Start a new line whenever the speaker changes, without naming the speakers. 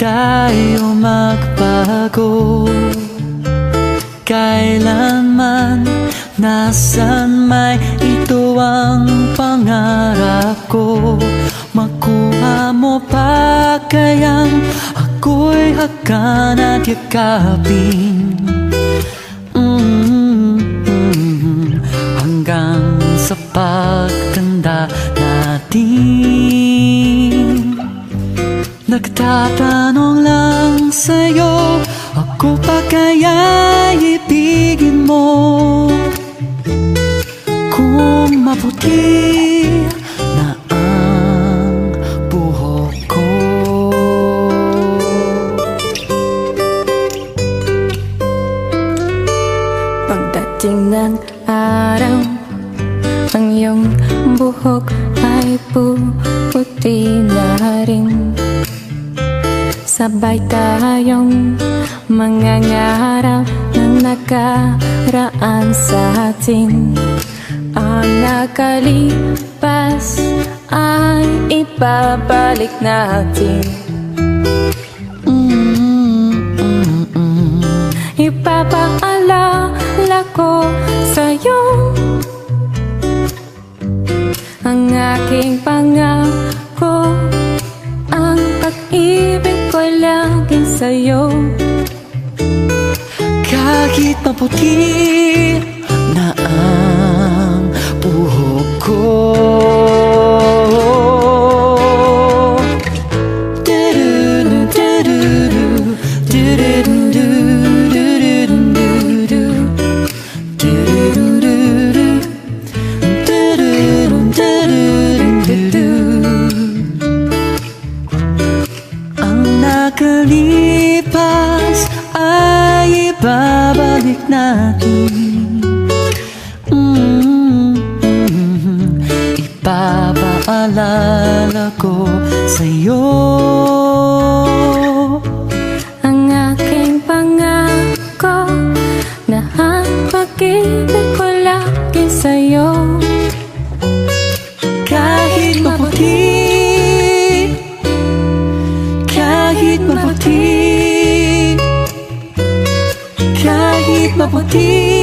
tayo magbago. Kailanman, nasan may ito ang pangarap ko. Makuha mo pa kayang ako'y hakan at yakapin, hanggang sa pagtanda natin. Nagtatanong lang sa'yo, ako pa kaya ibigin mo? Kung maputi na ang buhok ko.
Pagdating ng araw, ang iyong buhok ay puputi na rin. Sabay tayong mangangarap ng nakaraan sa atin. Ang nakalipas ay ibabalik natin. Ipapaalala ko sa'yo ang aking pangako, ang pag-ibig ko lagi sa'yo.
Kahit maputi na ang buhok ko. Nakalipas ay ibabalik natin. Ipapaalala ko sa'yo
ang aking pangako na ang pag-ibig ko lagi sa'yo.
Kahit maputi, kahit maputi, kahit maputi,